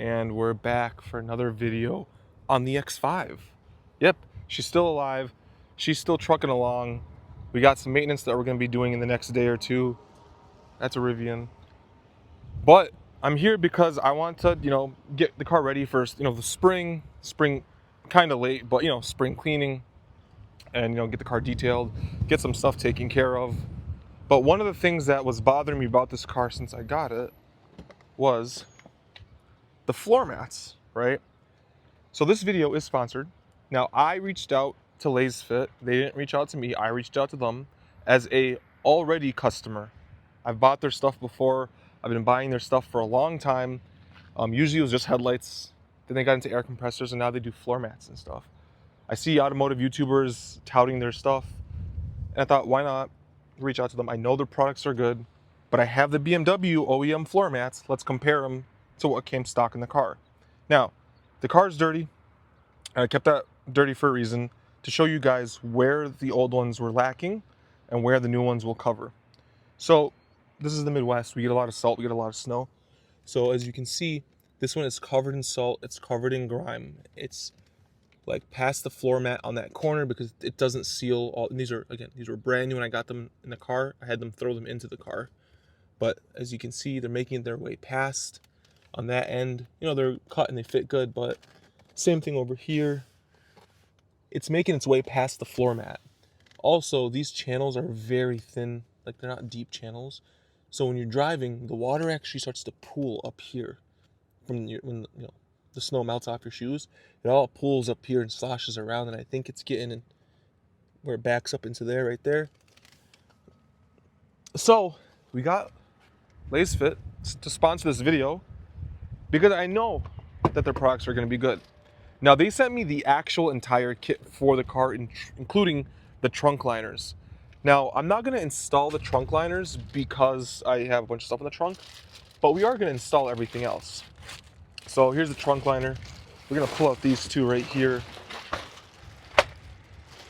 and we're back for another video on the X5. Yep, she's still alive. She's still trucking along. We got some maintenance that we're going to be doing in the next day or two. That's a Rivian. But I'm here because I want to, get the car ready for, the spring kind of late, but, spring cleaning and, get the car detailed, get some stuff taken care of. But one of the things that was bothering me about this car since I got it was the floor mats, right? So this video is sponsored. Now, I reached out to Lasfit. They didn't reach out to me. I reached out to them as a already customer. I've bought their stuff before. I've been buying their stuff for a long time. Usually it was just headlights. Then they got into air compressors, and now they do floor mats and stuff. I see automotive YouTubers touting their stuff, and I thought, why not reach out to them? I know their products are good, but I have the BMW OEM floor mats. Let's compare them to what came stock in the car. Now, the car is dirty. I kept that dirty for a reason, to show you guys where the old ones were lacking and where the new ones will cover. So this is the Midwest. We get a lot of salt, we get a lot of snow. So as you can see, this one is covered in salt, it's covered in grime. It's like past the floor mat on that corner because it doesn't seal all. And these were brand new when I got them in the car. I had them throw them into the car. But as you can see, they're making their way past on that end. They're cut and they fit good, but same thing over here. It's making its way past the floor mat. Also, these channels are very thin, like they're not deep channels. So when you're driving, the water actually starts to pool up here when the snow melts off your shoes. It all pools up here and sloshes around, and I think it's getting in where it backs up into there, right there. So we got Lasfit to sponsor this video because I know that their products are going to be good. Now, they sent me the actual entire kit for the car, including the trunk liners. Now, I'm not going to install the trunk liners because I have a bunch of stuff in the trunk, but we are going to install everything else. So here's the trunk liner. We're going to pull out these two right here.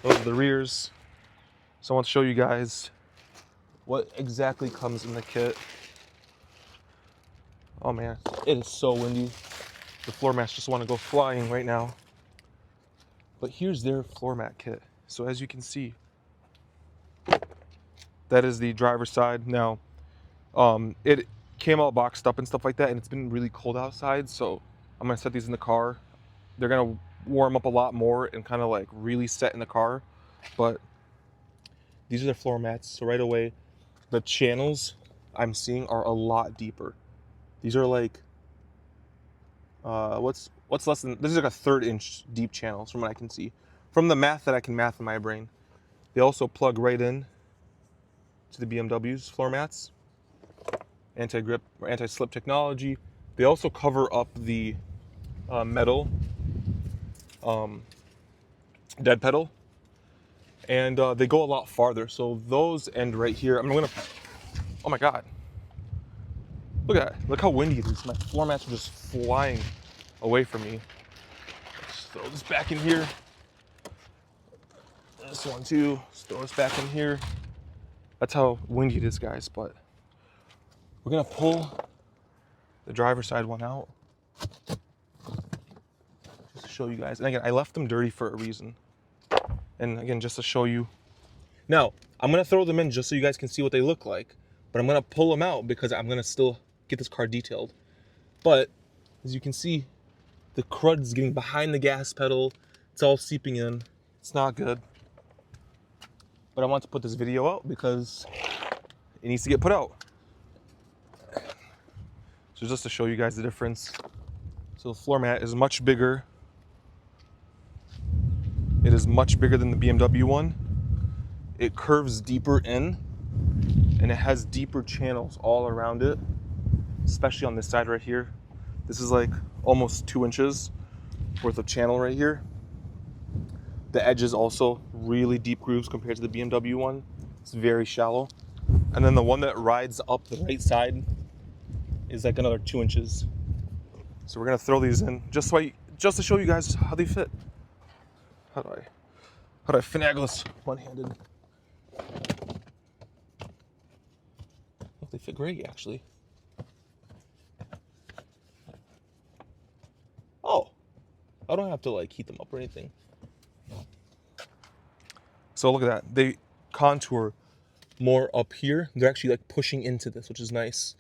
Those are the rears. So I want to show you guys what exactly comes in the kit. Oh man, it is so windy. The floor mats just want to go flying right now. But here's their floor mat kit. So as you can see, that is the driver's side. Now, it came all boxed up and stuff like that, and it's been really cold outside, so I'm gonna set these in the car. They're gonna warm up a lot more and kind of like really set in the car. But these are the floor mats. So right away, the channels I'm seeing are a lot deeper. These are like what's less than, this is like a 1/3 inch deep channels from what I can see, from the math that I can math in my brain. They also plug right in to the BMW's floor mats, anti-grip or anti-slip technology. They also cover up the metal dead pedal, and they go a lot farther. So those end right here. Oh my god, look at that. Look how windy it is. My floor mats are just flying away from me. Just throw this back in here. This one too. Just throw this back in here. That's how windy it is, guys. But we're gonna pull the driver's side one out just to show you guys. And again, I left them dirty for a reason. And again, just to show you. Now, I'm gonna throw them in just so you guys can see what they look like. But I'm gonna pull them out because I'm gonna still get this car detailed. But as you can see, the crud is getting behind the gas pedal. It's all seeping in. It's not good. But I want to put this video out because it needs to get put out. So just to show you guys the difference. So the floor mat is much bigger. It is much bigger than the BMW one. It curves deeper in, and it has deeper channels all around it, especially on this side right here. This is like almost 2 inches worth of channel right here. The edge is also really deep grooves compared to the BMW one. It's very shallow. And then the one that rides up the right side is like another 2 inches. So we're gonna throw these in just to show you guys how they fit. How do I finagle this one-handed? Oh, they fit great, actually. I don't have to like heat them up or anything. So look at that. They contour more up here. They're actually like pushing into this, which is nice.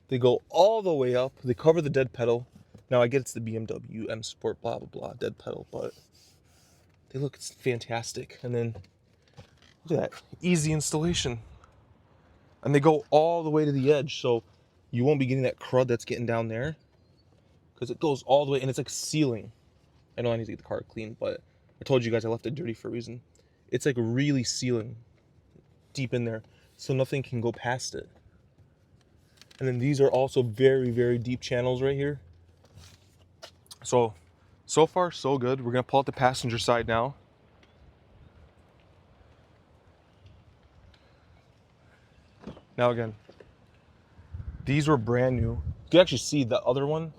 They go all the way up. They cover the dead pedal. Now I get it's the BMW M Sport, blah, blah, blah, dead pedal, but they look fantastic. And then look at that, easy installation. And they go all the way to the edge, so you won't be getting that crud that's getting down there, because it goes all the way, and it's like sealing. I know I need to get the car clean, but I told you guys I left it dirty for a reason. It's like really sealing deep in there, so nothing can go past it. And then these are also very, very deep channels right here. So far, so good. We're gonna pull out the passenger side now. Now again, these were brand new. You can actually see the other one.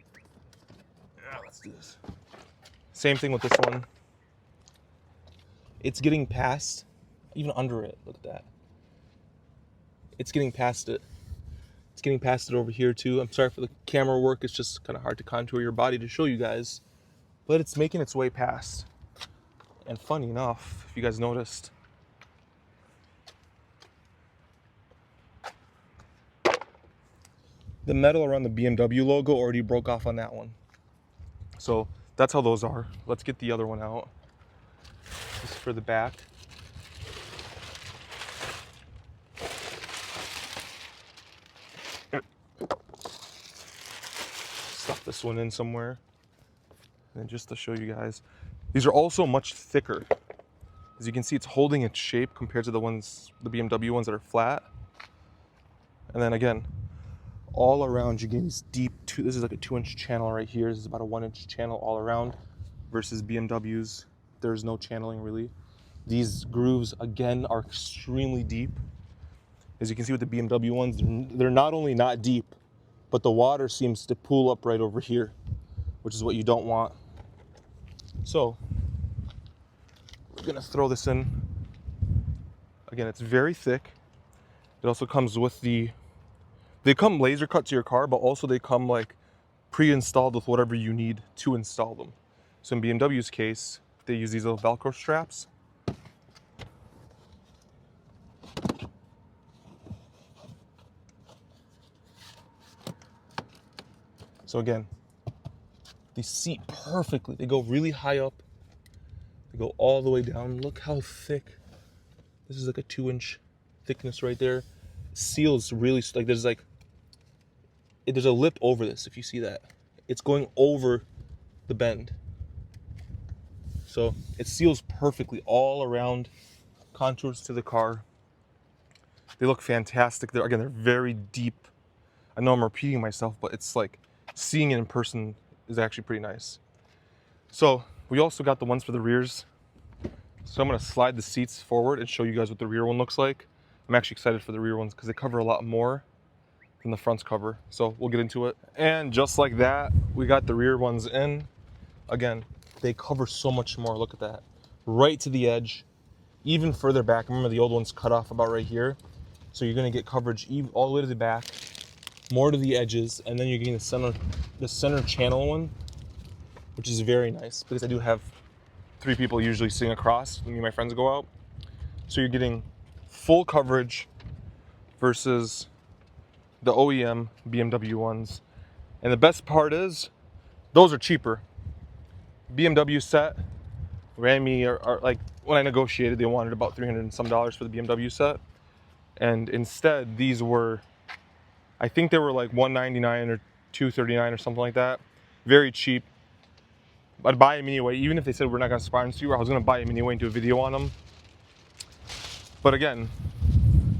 Yeah, let's do this. Same thing with this one. It's getting past, even under it, look at that. It's getting past it. It's getting past it over here too. I'm sorry for the camera work. It's just kind of hard to contour your body to show you guys, but it's making its way past. And funny enough, if you guys noticed, the metal around the BMW logo already broke off on that one. So that's how those are. Let's get the other one out. This is for the back. Stuff this one in somewhere. And just to show you guys, these are also much thicker. As you can see, it's holding its shape compared to the BMW ones that are flat. And then again, all around you get these deep, this is like a 2-inch channel right here. This is about a 1-inch channel all around, versus BMWs. There's no channeling really. These grooves again are extremely deep. As you can see with the BMW ones, they're not only not deep, but the water seems to pool up right over here, which is what you don't want. So we're gonna throw this in. Again, it's very thick. It also comes with they come laser cut to your car, but also they come like pre-installed with whatever you need to install them. So in BMW's case, they use these little Velcro straps. So again, they seat perfectly. They go really high up. They go all the way down. Look how thick. This is like a 2-inch thickness right there. Seals really, like there's a lip over this, if you see that. It's going over the bend. So it seals perfectly all around, contours to the car. They look fantastic. They're very deep. I know I'm repeating myself, but it's like seeing it in person is actually pretty nice. So we also got the ones for the rears. So I'm gonna slide the seats forward and show you guys what the rear one looks like. I'm actually excited for the rear ones because they cover a lot more than the fronts cover. So we'll get into it. And just like that, we got the rear ones in. Again, they cover so much more. Look at that. Right to the edge, even further back. Remember the old one's cut off about right here. So you're gonna get coverage all the way to the back, more to the edges, and then you're getting the center channel one, which is very nice because I do have 3 people usually sitting across when me and my friends go out. So you're getting full coverage versus the OEM BMW ones. And the best part is, those are cheaper. BMW set ran me, or like when I negotiated, they wanted about $300 and some for the BMW set. And instead, these were, I think they were like $199 or $239 or something like that. Very cheap. I'd buy them anyway, even if they said we're not gonna sponsor you, I was gonna buy them anyway and do a video on them. But again,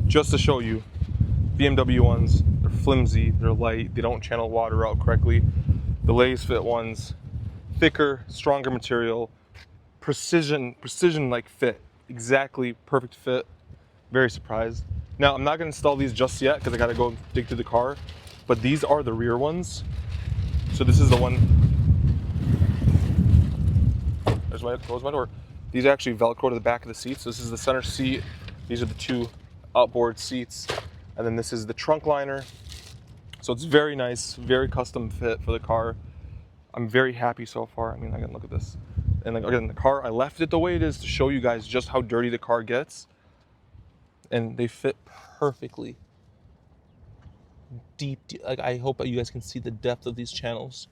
just to show you, BMW ones, they're flimsy, they're light, they don't channel water out correctly. The Lasfit ones, thicker, stronger material, precision like fit, exactly perfect fit. Very surprised. Now I'm not gonna install these just yet because I gotta go dig through the car, but these are the rear ones. So this is the one, close my door. These actually Velcro to the back of the seats. So this is the center seat. These are the 2 outboard seats. And then this is the trunk liner. So it's very nice, very custom fit for the car. I'm very happy so far. I mean, again, look at this. And like, again, the car, I left it the way it is to show you guys just how dirty the car gets. And they fit perfectly. Deep, like, I hope that you guys can see the depth of these channels.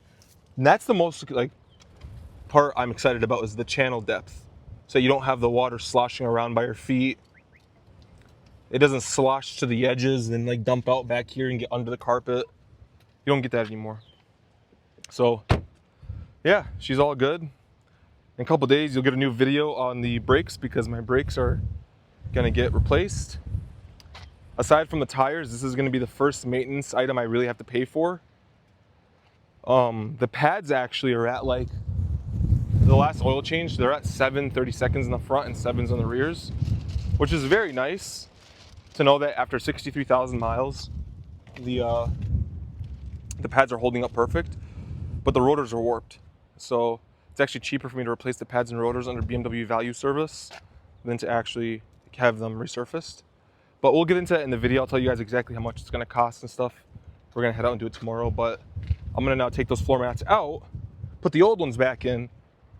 And that's the most, like, part I'm excited about is the channel depth. So you don't have the water sloshing around by your feet. It doesn't slosh to the edges and like dump out back here and get under the carpet. You don't get that anymore. So yeah, she's all good. In a couple days, you'll get a new video on the brakes because my brakes are gonna get replaced. Aside from the tires, this is gonna be the first maintenance item I really have to pay for. The pads actually are at like, the last oil change, they're at 30 seconds in the front and 7s on the rears, which is very nice to know that after 63,000 miles, the pads are holding up perfect, but the rotors are warped. So it's actually cheaper for me to replace the pads and rotors under BMW value service than to actually have them resurfaced. But we'll get into that in the video. I'll tell you guys exactly how much it's gonna cost and stuff. We're gonna head out and do it tomorrow, but I'm gonna now take those floor mats out, put the old ones back in,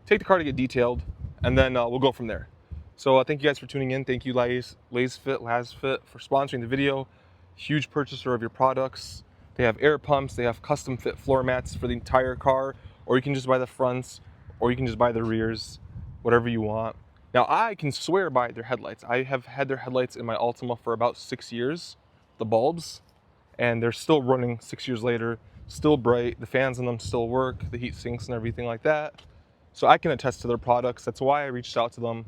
take the car to get detailed, and then we'll go from there. So thank you guys for tuning in. Thank you Lasfit for sponsoring the video. Huge purchaser of your products. They have air pumps, they have custom fit floor mats for the entire car, or you can just buy the fronts, or you can just buy the rears, whatever you want. Now I can swear by their headlights. I have had their headlights in my Altima for about 6 years, the bulbs, and they're still running 6 years later, still bright, the fans in them still work, the heat sinks and everything like that. So I can attest to their products. That's why I reached out to them.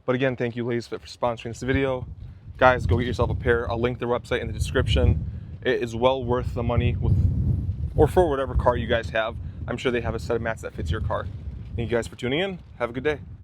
But again, thank you Lasfit for sponsoring this video. Guys, go get yourself a pair. I'll link their website in the description. It is well worth the money or for whatever car you guys have. I'm sure they have a set of mats that fits your car. Thank you guys for tuning in. Have a good day.